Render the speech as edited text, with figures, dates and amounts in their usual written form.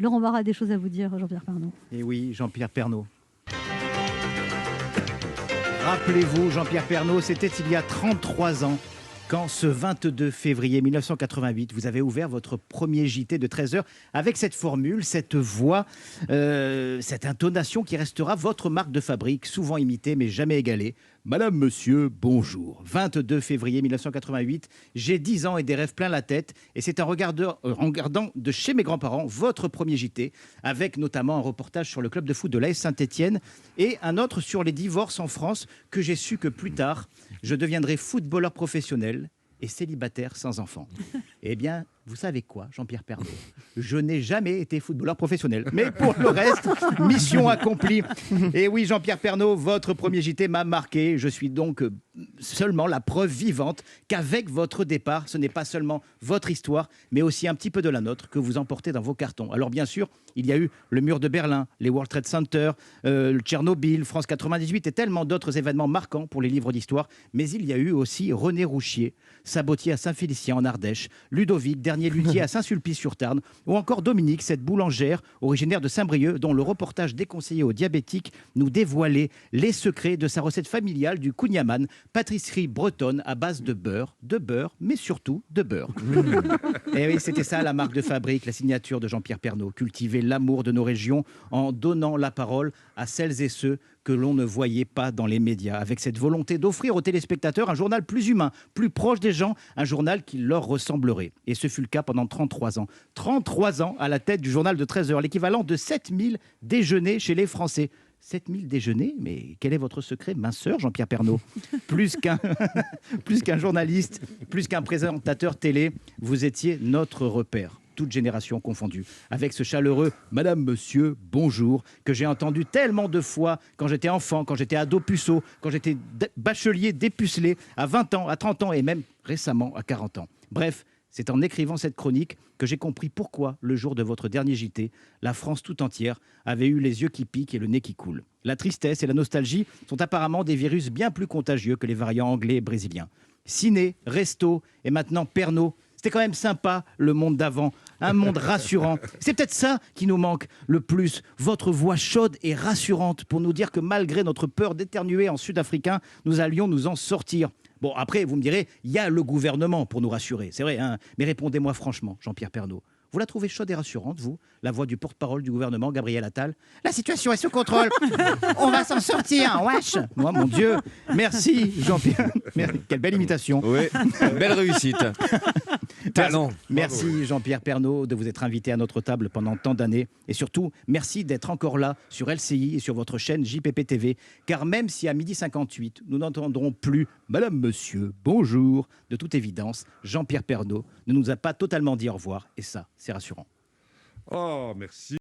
Laurent Barra a des choses à vous dire, Jean-Pierre Pernaut. Et oui, Jean-Pierre Pernaut. Rappelez-vous, Jean-Pierre Pernaut, c'était il y a 33 ans, quand ce 22 février 1988, vous avez ouvert votre premier JT de 13h avec cette formule, cette voix, cette intonation qui restera votre marque de fabrique, souvent imitée mais jamais égalée. Madame, monsieur, bonjour. 22 février 1988, j'ai 10 ans et des rêves plein la tête. Et c'est en regardant de chez mes grands-parents votre premier JT, avec notamment un reportage sur le club de foot de l'AS Saint-Étienne et un autre sur les divorces en France, que j'ai su que plus tard, je deviendrai footballeur professionnel et célibataire sans enfant. Eh bien, vous savez quoi, Jean-Pierre Pernaut? Je n'ai jamais été footballeur professionnel. Mais pour le reste, mission accomplie. Et oui, Jean-Pierre Pernaut, votre premier JT m'a marqué. Je suis donc seulement la preuve vivante qu'avec votre départ, ce n'est pas seulement votre histoire, mais aussi un petit peu de la nôtre que vous emportez dans vos cartons. Alors bien sûr, il y a eu le mur de Berlin, les World Trade Center, le Tchernobyl, France 98 et tellement d'autres événements marquants pour les livres d'histoire. Mais il y a eu aussi René Rouchier, sabotier à Saint-Félicien en Ardèche, Ludovic, dernier luthier à Saint-Sulpice-sur-Tarn, ou encore Dominique, cette boulangère originaire de Saint-Brieuc, dont le reportage déconseillé aux diabétiques nous dévoilait les secrets de sa recette familiale du kouign-amann, pâtisserie bretonne à base de beurre, mais surtout de beurre. Et oui, c'était ça la marque de fabrique, la signature de Jean-Pierre Pernaut, cultiver l'amour de nos régions en donnant la parole à celles et ceux que l'on ne voyait pas dans les médias, avec cette volonté d'offrir aux téléspectateurs un journal plus humain, plus proche des gens, un journal qui leur ressemblerait. Et ce fut le cas pendant 33 ans. 33 ans à la tête du journal de 13h, l'équivalent de 7000 déjeuners chez les Français. 7000 déjeuners, mais quel est votre secret, minceur, Jean-Pierre Pernaut? Plus qu'un journaliste, plus qu'un présentateur télé, vous étiez notre repère, toutes générations confondues, avec ce chaleureux « Madame, Monsieur, bonjour » que j'ai entendu tellement de fois quand j'étais enfant, quand j'étais ado puceau, quand j'étais bachelier dépucelé, à 20 ans, à 30 ans et même récemment à 40 ans. Bref, c'est en écrivant cette chronique que j'ai compris pourquoi, le jour de votre dernier JT, la France tout entière avait eu les yeux qui piquent et le nez qui coule. La tristesse et la nostalgie sont apparemment des virus bien plus contagieux que les variants anglais et brésiliens. Ciné, resto et maintenant Pernaut, c'était quand même sympa le monde d'avant, un monde rassurant. C'est peut-être ça qui nous manque le plus, votre voix chaude et rassurante pour nous dire que malgré notre peur d'éternuer en sud-africain, nous allions nous en sortir. Bon, après, vous me direz, il y a le gouvernement pour nous rassurer, c'est vrai, hein, mais répondez-moi franchement, Jean-Pierre Pernaut. Vous la trouvez chaude et rassurante, vous, la voix du porte-parole du gouvernement, Gabriel Attal? La situation est sous contrôle. On va s'en sortir, wesh. Moi, mon Dieu. Merci, Jean-Pierre. Quelle belle imitation. Oui, belle réussite. Talent. Merci, Jean-Pierre Pernaut, de vous être invité à notre table pendant tant d'années. Et surtout, merci d'être encore là sur LCI et sur votre chaîne JPP TV. Car même si à 12h58, nous n'entendrons plus Madame, Monsieur, bonjour, de toute évidence, Jean-Pierre Pernaut ne nous a pas totalement dit au revoir. Et ça, c'est rassurant. Oh, merci.